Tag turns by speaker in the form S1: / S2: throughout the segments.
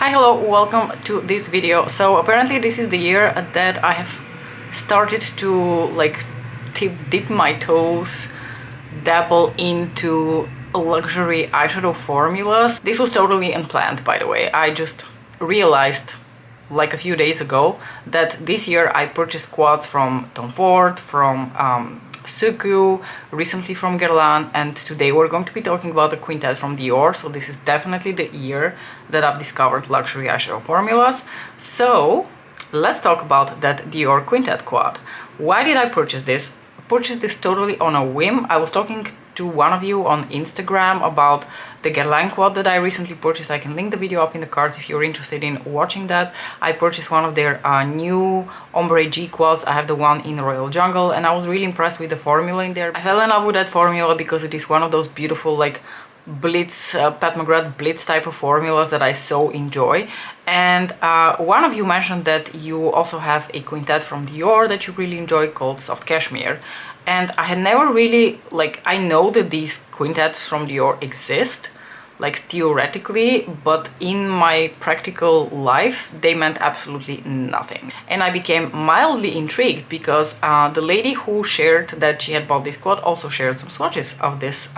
S1: Hi, hello, welcome to this video. So apparently this is the year that I have started to like dip my toes, dabble into luxury eyeshadow formulas. This was totally unplanned, by the way. I just realized like a few days ago that this year I purchased quads from Tom Ford, from Suku, recently from Guerlain, and today we're going to be talking about the quintet from Dior. So this is definitely the year that I've discovered luxury eyeshadow formulas. So let's talk about that Dior quintet quad. Why did I purchase this? I purchased this totally on a whim. I was talking to one of you on Instagram about the Guerlain quad that I recently purchased. I can link the video up in the cards if you're interested in watching that. I purchased one of their new Ombre G quads. I have the one in Royal Jungle and I was really impressed with the formula in there. I fell in love with that formula because it is one of those beautiful like Blitz, Pat McGrath Blitz type of formulas that I so enjoy. And one of you mentioned that you also have a quintet from Dior that you really enjoy called Soft Cashmere. And I had never really, like, I know that these quintets from Dior exist, like theoretically, but in my practical life they meant absolutely nothing. And I became mildly intrigued because the lady who shared that she had bought this quad also shared some swatches of this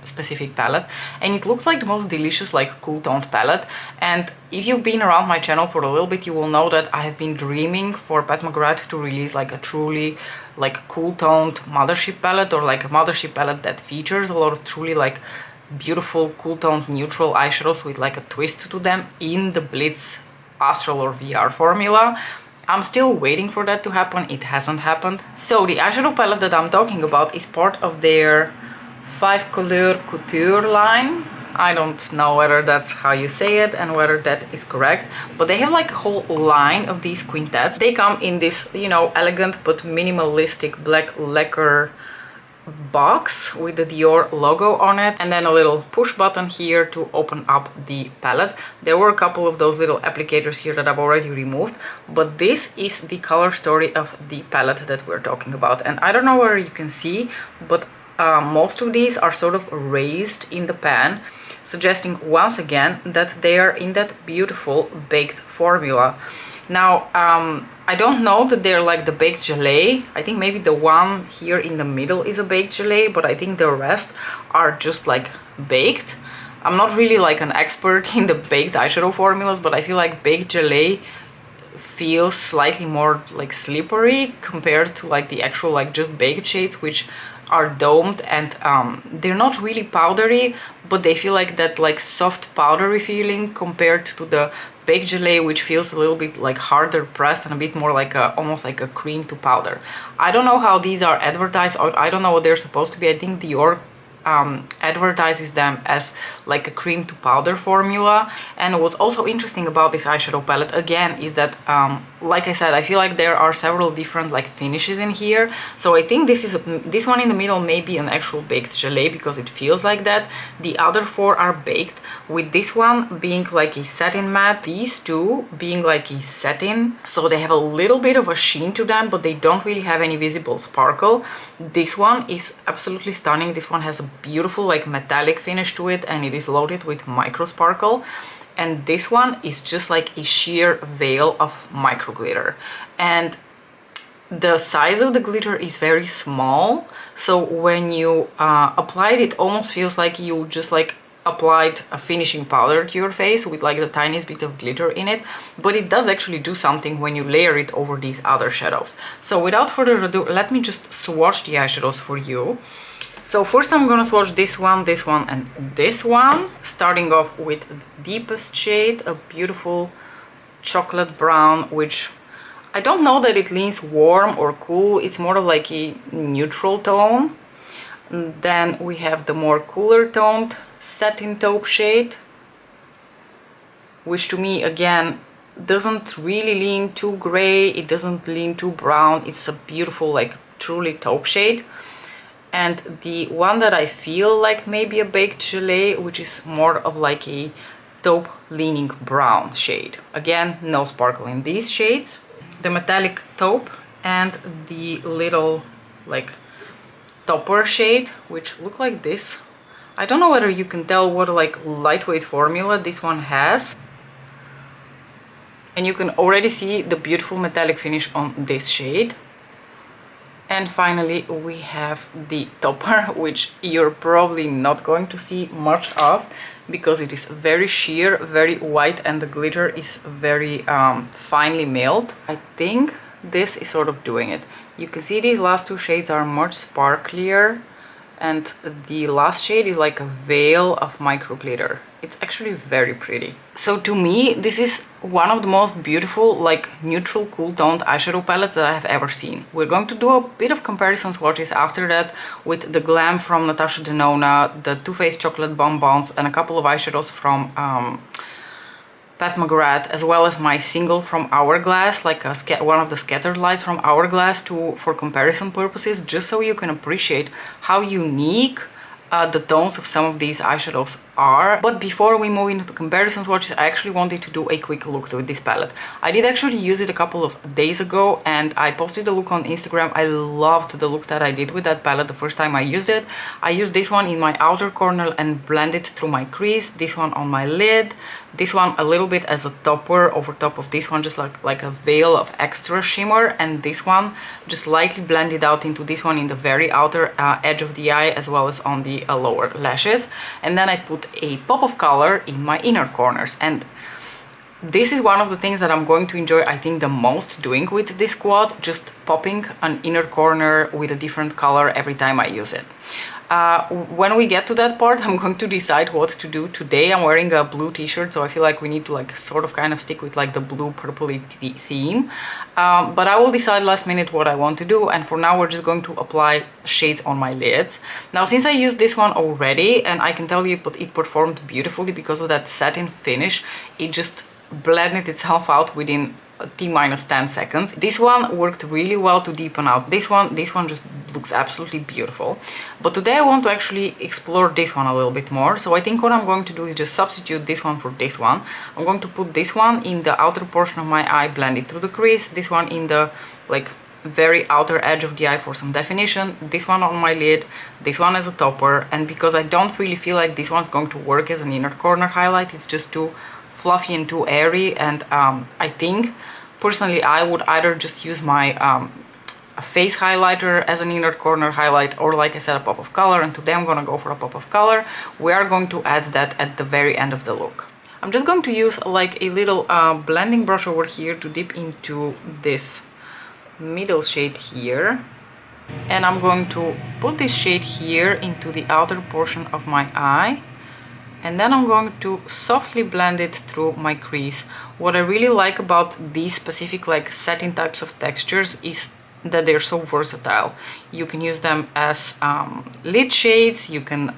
S1: specific palette, and it looked like the most delicious like cool toned palette. And if you've been around my channel for a little bit, you will know that I have been dreaming for Pat McGrath to release like a truly like cool toned mothership palette, or like a mothership palette that features a lot of truly like beautiful cool toned neutral eyeshadows with like a twist to them in the Blitz Astral or VR formula. I'm still waiting for that to happen. It hasn't happened. So the eyeshadow palette that I'm talking about is part of their 5 Couleur Couture line. I don't know whether that's how you say it and whether that is correct, but they have like a whole line of these quintets. They come in this, you know, elegant but minimalistic black lacquer box with the Dior logo on it, and then a little push button here to open up the palette. There were a couple of those little applicators here that I've already removed, but this is the color story of the palette that we're talking about. And I don't know whether you can see, but most of these are sort of raised in the pan, suggesting once again that they are in that beautiful baked formula. Now, I don't know that they're like the baked gelée. I think maybe the one here in the middle is a baked gelée, but I think the rest are just like baked. I'm not really like an expert in the baked eyeshadow formulas, but I feel like baked gelée feels slightly more like slippery compared to like the actual like just baked shades, which are domed, and they're not really powdery, but they feel like that like soft powdery feeling compared to the baked gelée, which feels a little bit like harder pressed and a bit more like a almost like a cream to powder. I don't know how these are advertised, or I don't know what they're supposed to be. I think Dior advertises them as like a cream to powder formula. And what's also interesting about this eyeshadow palette again is that like I said, I feel like there are several different like finishes in here. So I think this one in the middle may be an actual baked gelée because it feels like that. The other 4 are baked, with this one being like a satin matte, these 2 being like a satin, so they have a little bit of a sheen to them, but they don't really have any visible sparkle. This one is absolutely stunning. This one has a beautiful like metallic finish to it, and it is loaded with micro sparkle. And this one is just like a sheer veil of micro glitter, and the size of the glitter is very small, so when you apply it, it almost feels like you just like applied a finishing powder to your face with like the tiniest bit of glitter in it, but it does actually do something when you layer it over these other shadows. So without further ado, let me just swatch the eyeshadows for you. So first I'm gonna swatch this one, and this one, starting off with the deepest shade, a beautiful chocolate brown, which I don't know that it leans warm or cool, it's more of like a neutral tone. And then we have the more cooler toned satin taupe shade, which to me again doesn't really lean too gray, it doesn't lean too brown, it's a beautiful like truly taupe shade. And the one that I feel like maybe a baked gelée, which is more of like a taupe leaning brown shade. Again, no sparkle in these shades. The metallic taupe and the little like topper shade, which look like this. I don't know whether you can tell what like lightweight formula this one has. And you can already see the beautiful metallic finish on this shade. And finally we have the topper, which you're probably not going to see much of because it is very sheer, very white, and the glitter is very finely milled. I think this is sort of doing it. You can see these last two shades are much sparklier, and the last shade is like a veil of micro glitter. It's actually very pretty. So to me, this is one of the most beautiful, like neutral, cool toned eyeshadow palettes that I have ever seen. We're going to do a bit of comparison swatches after that with the Glam from Natasha Denona, the Too Faced Chocolate Bonbons, and a couple of eyeshadows from Pat McGrath, as well as my single from Hourglass, like one of the scattered lights from Hourglass, for comparison purposes, just so you can appreciate how unique the tones of some of these eyeshadows are. But before we move into the comparison swatches, I actually wanted to do a quick look with this palette. I did actually use it a couple of days ago and I posted the look on Instagram. I loved the look that I did with that palette the first time I used it. I used this one in my outer corner and blended through my crease, this one on my lid, this one a little bit as a topper over top of this one, just like a veil of extra shimmer, and this one just lightly blended out into this one in the very outer edge of the eye, as well as on the lower lashes. And then I put a pop of color in my inner corners, and this is one of the things that I'm going to enjoy, I think, the most doing with this quad, just popping an inner corner with a different color every time I use it. When we get to that part, I'm going to decide what to do. Today I'm wearing a blue t-shirt, so I feel like we need to like sort of kind of stick with like the blue purpley theme. But I will decide last minute what I want to do, and for now we're just going to apply shades on my lids. Now, since I used this one already, and I can tell you it performed beautifully because of that satin finish, it just blended itself out within T-10 seconds. This one worked really well to deepen out this one just looks absolutely beautiful. But today I want to actually explore this one a little bit more, so I think what I'm going to do is just substitute this one for this one. I'm going to put this one in the outer portion of my eye, blend it through the crease, this one in the like very outer edge of the eye for some definition, this one on my lid, this one as a topper. And because I don't really feel like this one's going to work as an inner corner highlight, it's just too fluffy and too airy, and I think personally I would either just use my a face highlighter as an inner corner highlight, or like I said, a pop of color, and today I'm gonna go for a pop of color. We are going to add that at the very end of the look. I'm just going to use like a little blending brush over here to dip into this middle shade here, and I'm going to put this shade here into the outer portion of my eye, and then I'm going to softly blend it through my crease. What I really like about these specific like satin types of textures is that they're so versatile. You can use them as lid shades, you can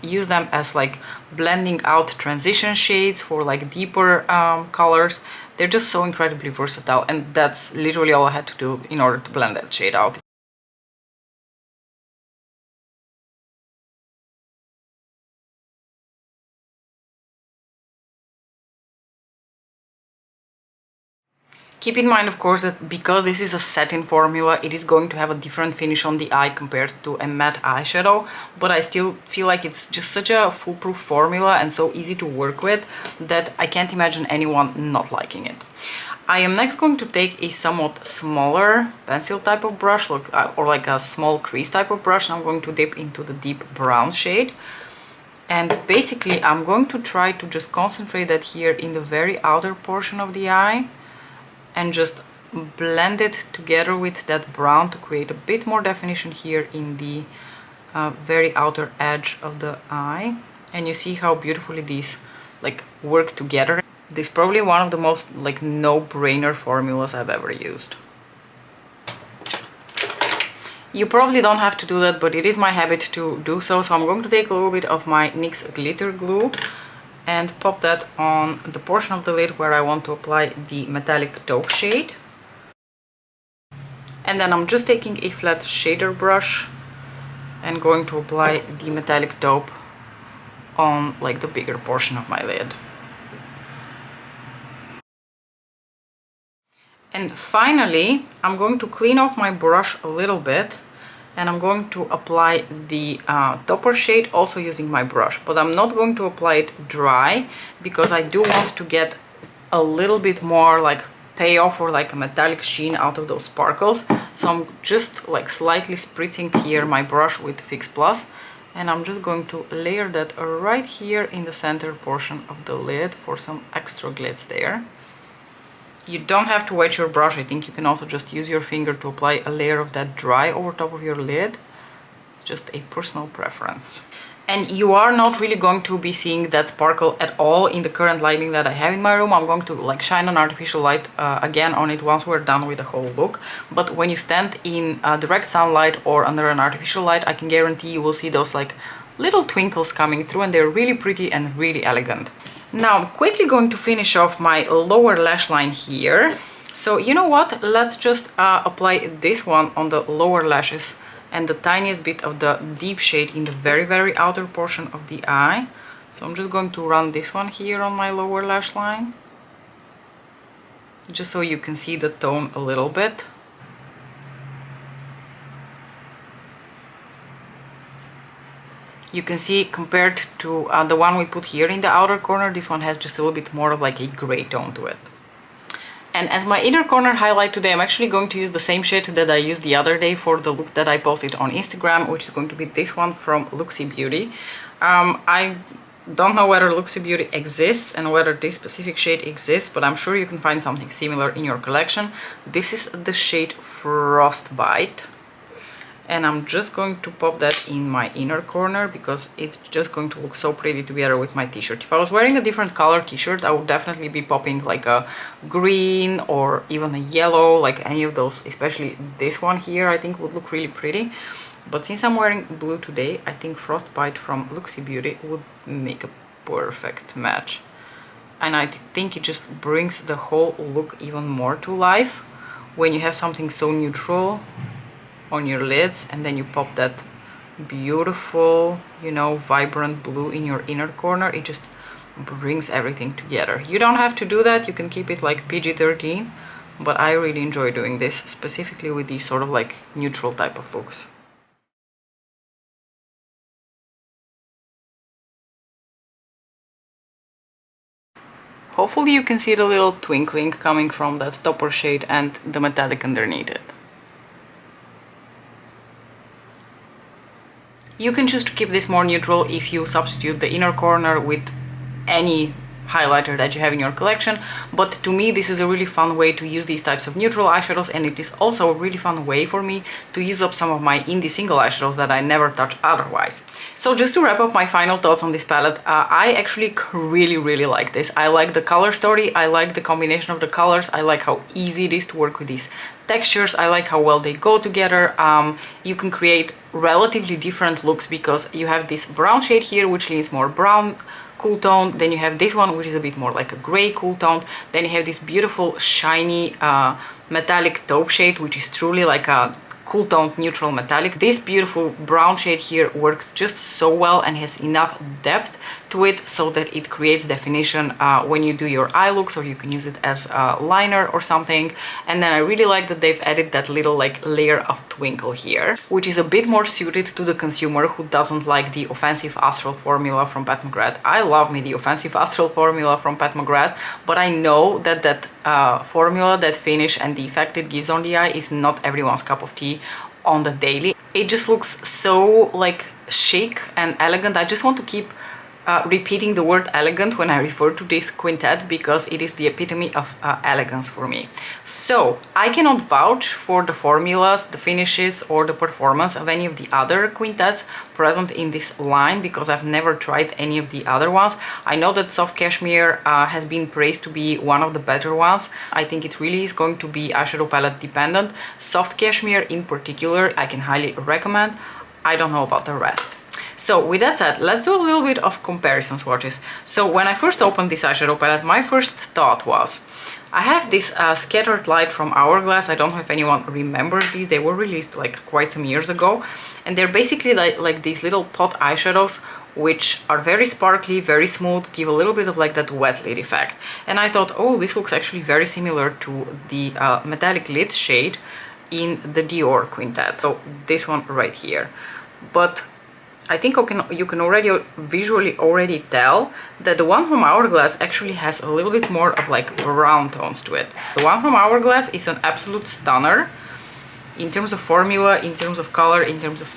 S1: use them as like blending out transition shades for like deeper colors. They're just so incredibly versatile, and that's literally all I had to do in order to blend that shade out. Keep in mind, of course, that because this is a satin formula, it is going to have a different finish on the eye compared to a matte eyeshadow, but I still feel like it's just such a foolproof formula and so easy to work with that I can't imagine anyone not liking it. I am next going to take a somewhat smaller pencil type of brush, or like a small crease type of brush, and I'm going to dip into the deep brown shade. And basically, I'm going to try to just concentrate that here in the very outer portion of the eye, and just blend it together with that brown to create a bit more definition here in the very outer edge of the eye. And you see how beautifully these like work together. This is probably one of the most like no-brainer formulas I've ever used. You probably don't have to do that, but it is my habit to do so. So I'm going to take a little bit of my NYX glitter glue and pop that on the portion of the lid where I want to apply the metallic taupe shade. And then I'm just taking a flat shader brush and going to apply the metallic taupe on like the bigger portion of my lid. And finally, I'm going to clean off my brush a little bit, and I'm going to apply the topper shade also using my brush, but I'm not going to apply it dry because I do want to get a little bit more like payoff or like a metallic sheen out of those sparkles. So I'm just like slightly spritzing here my brush with Fix Plus, and I'm just going to layer that right here in the center portion of the lid for some extra glitz there. You don't have to wet your brush. I think you can also just use your finger to apply a layer of that dry over top of your lid. It's just a personal preference. And you are not really going to be seeing that sparkle at all in the current lighting that I have in my room. I'm going to like shine an artificial light again on it once we're done with the whole look. But when you stand in direct sunlight or under an artificial light, I can guarantee you will see those like little twinkles coming through, and they're really pretty and really elegant. Now I'm quickly going to finish off my lower lash line here. So you know what? Let's just apply this one on the lower lashes and the tiniest bit of the deep shade in the very, very outer portion of the eye. So I'm just going to run this one here on my lower lash line, just so you can see the tone a little bit. You can see compared to the one we put here in the outer corner, this one has just a little bit more of like a gray tone to it. And as my inner corner highlight today, I'm actually going to use the same shade that I used the other day for the look that I posted on Instagram, which is going to be this one from Luxy Beauty. I don't know whether Luxy Beauty exists and whether this specific shade exists, but I'm sure you can find something similar in your collection. This is the shade Frostbite. And I'm just going to pop that in my inner corner because it's just going to look so pretty together with my t-shirt. If I was wearing a different color t-shirt, I would definitely be popping like a green or even a yellow, like any of those, especially this one here, I think would look really pretty. But since I'm wearing blue today, I think Frostbite from Luxy Beauty would make a perfect match. And I think it just brings the whole look even more to life when you have something so neutral on your lids, and then you pop that beautiful, you know, vibrant blue in your inner corner. It just brings everything together. You don't have to do that, you can keep it like PG-13, but I really enjoy doing this, specifically with these sort of like neutral type of looks. Hopefully you can see the little twinkling coming from that topper shade and the metallic underneath it. You can choose to keep this more neutral if you substitute the inner corner with any highlighter that you have in your collection, but to me this is a really fun way to use these types of neutral eyeshadows, and it is also a really fun way for me to use up some of my indie single eyeshadows that I never touch otherwise. So just to wrap up my final thoughts on this palette, I actually really like this. I like the color story, I like the combination of the colors, I like how easy it is to work with these textures, I like how well they go together. You can create relatively different looks because you have this brown shade here which leans more brown cool tone, then you have this one which is a bit more like a gray cool tone, then you have this beautiful shiny metallic taupe shade which is truly like a cool toned neutral metallic. This beautiful brown shade here works just so well and has enough depth to it so that it creates definition when you do your eye looks, or you can use it as a liner or something. And then I really like that they've added that little like layer of twinkle here, which is a bit more suited to the consumer who doesn't like the offensive astral formula from Pat McGrath. I love me the offensive astral formula from Pat McGrath, but I know that that formula, that finish and the effect it gives on the eye is not everyone's cup of tea on the daily. It just looks so like chic and elegant. I just want to keep repeating the word elegant when I refer to this quintet because it is the epitome of elegance for me. So I cannot vouch for the formulas, the finishes or the performance of any of the other quintets present in this line because I've never tried any of the other ones. I know that Soft Cashmere has been praised to be one of the better ones. I think it really is going to be eyeshadow palette dependent. Soft Cashmere in particular I can highly recommend. I don't know about the rest. So with that said, let's do a little bit of comparison swatches. So when I first opened this eyeshadow palette, my first thought was, I have this scattered light from Hourglass. I don't know if anyone remembers these. They were released like quite some years ago. And they're basically like these little pot eyeshadows which are very sparkly, very smooth, give a little bit of like that wet lid effect. And I thought, oh, this looks actually very similar to the metallic lid shade in the Dior Quintet. So this one right here. But I think you can already visually already tell that the one from Hourglass actually has a little bit more of like brown tones to it. The one from Hourglass is an absolute stunner in terms of formula, in terms of color, in terms of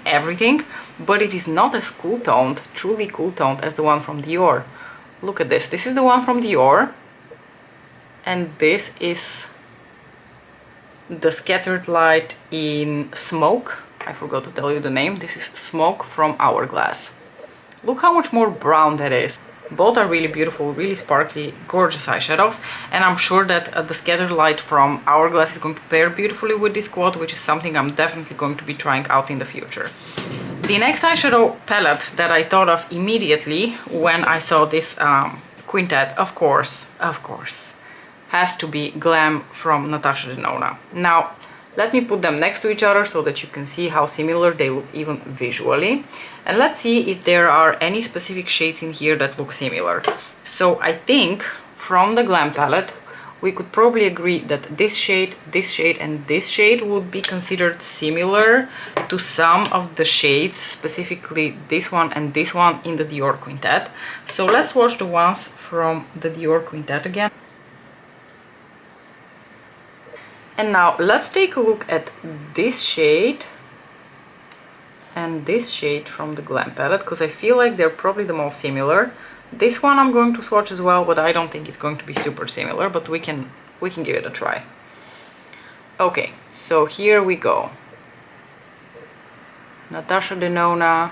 S1: everything, but it is not as cool toned, truly cool toned as the one from Dior. Look at this. This is the one from Dior, and this is the scattered light in Smoke. I forgot to tell you the name. This is Smoke from Hourglass. Look how much more brown that is. Both are really beautiful, really sparkly, gorgeous eyeshadows, and I'm sure that the scattered light from Hourglass is going to pair beautifully with this quad, which is something I'm definitely going to be trying out in the future. The next eyeshadow palette that I thought of immediately when I saw this quintet, of course, has to be Glam from Natasha Denona. Now, let me put them next to each other so that you can see how similar they look even visually. And let's see if there are any specific shades in here that look similar. So I think from the Glam palette, we could probably agree that this shade, and this shade would be considered similar to some of the shades, specifically this one and this one in the Dior Quintet. So let's watch the ones from the Dior Quintet again. And now let's take a look at this shade and this shade from the Glam palette, because I feel like they're probably the most similar. This one I'm going to swatch as well, but I don't think it's going to be super similar, but we can give it a try. Okay, so here we go. Natasha Denona,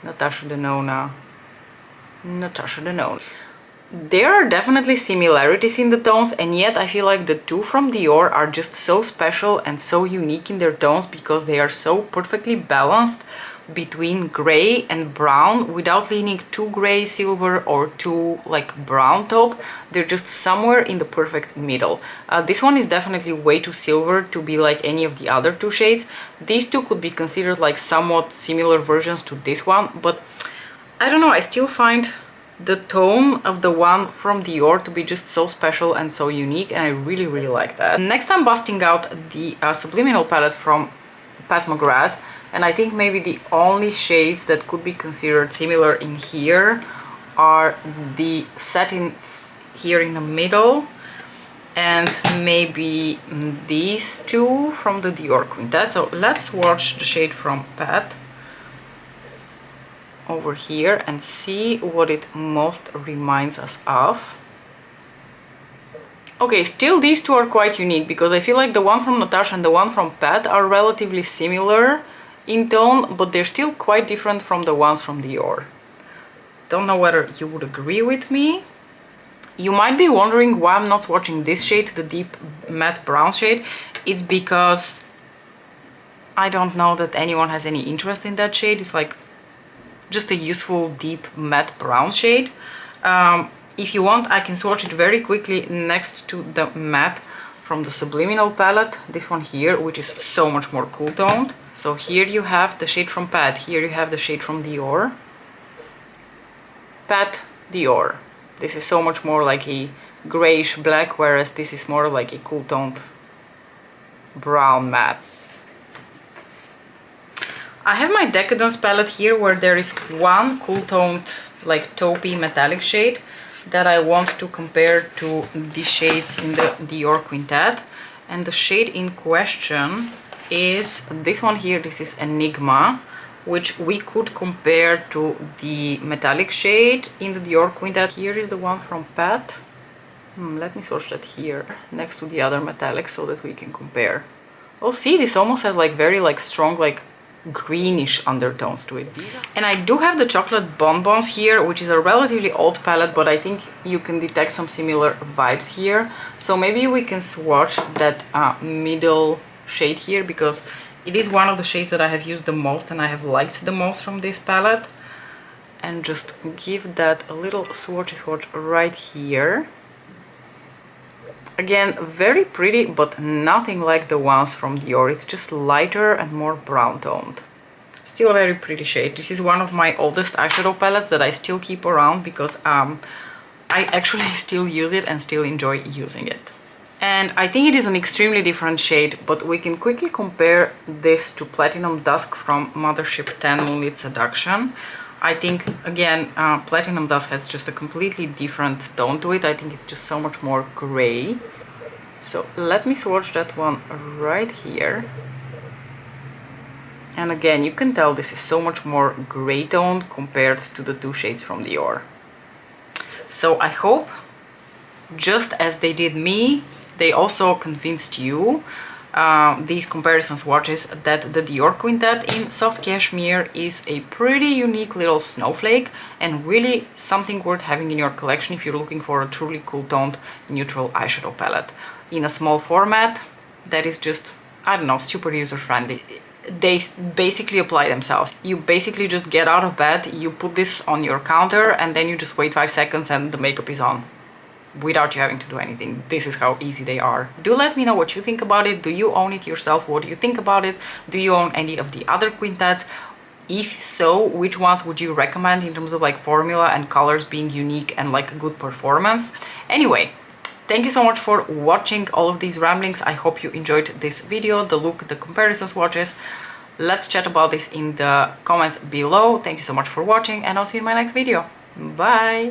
S1: Natasha Denona, Natasha Denona. There are definitely similarities in the tones, and yet I feel like the two from Dior are just so special and so unique in their tones because they are so perfectly balanced between gray and brown without leaning too gray silver or too like brown taupe. They're just somewhere in the perfect middle. This one is definitely way too silver to be like any of the other two shades. These two could be considered like somewhat similar versions to this one, but I don't know, I still find the tone of the one from Dior to be just so special and so unique, and I really, really like that. Next, I'm busting out the Subliminal palette from Pat McGrath, and I think maybe the only shades that could be considered similar in here are the satin here in the middle, and maybe these two from the Dior Quintet. So let's watch the shade from Pat over here and see what it most reminds us of. Okay, still these two are quite unique because I feel like the one from Natasha and the one from Pat are relatively similar in tone, but they're still quite different from the ones from Dior. Don't know whether you would agree with me. You might be wondering why I'm not swatching this shade, the deep matte brown shade. It's because I don't know that anyone has any interest in that shade. It's like just a useful deep matte brown shade. If you want, I can swatch it very quickly next to the matte from the Subliminal palette, this one here, which is so much more cool toned. So here you have the shade from Pat, here you have the shade from Dior. Pat, Dior. This is so much more like a grayish black, whereas this is more like a cool toned brown matte. I have my Decadence palette here where there is one cool toned like taupey metallic shade that I want to compare to the shades in the Dior Quintet, and the shade in question is this one here. This is Enigma, which we could compare to the metallic shade in the Dior Quintet. Here is the one from Pat. Let me swatch that here next to the other metallic so that we can compare. Oh, see, this almost has like very like strong like greenish undertones to it. And I do have the Chocolate Bonbons here, which is a relatively old palette, but I think you can detect some similar vibes here. So maybe we can swatch that middle shade here, because it is one of the shades that I have used the most and I have liked the most from this palette. And just give that a little swatchy swatch right here. Again, very pretty, but nothing like the ones from Dior. It's just lighter and more brown toned. Still a very pretty shade. This is one of my oldest eyeshadow palettes that I still keep around because I actually still use it and still enjoy using it. And I think it is an extremely different shade, but we can quickly compare this to Platinum Dusk from Mothership 10 Moonlit Seduction. I think, again, Platinum Dusk has just a completely different tone to it. I think it's just so much more gray. So let me swatch that one right here. And again, you can tell this is so much more gray toned compared to the two shades from Dior. So I hope, just as they did me, they also convinced you, these comparison swatches, that the Dior Quintet in Soft Cashmere is a pretty unique little snowflake and really something worth having in your collection if you're looking for a truly cool toned neutral eyeshadow palette. In a small format that is just, I don't know, super user friendly. They basically apply themselves. You basically just get out of bed, you put this on your counter, and then you just wait 5 seconds and the makeup is on, without you having to do anything. This is how easy they are. Do let me know what you think about it. Do you own it yourself? What do you think about it? Do you own any of the other quintets? If so, which ones would you recommend in terms of like formula and colors being unique and like a good performance? Anyway, thank you so much for watching all of these ramblings. I hope you enjoyed this video, the look, the comparison swatches. Let's chat about this in the comments below. Thank you so much for watching, and I'll see you in my next video. Bye!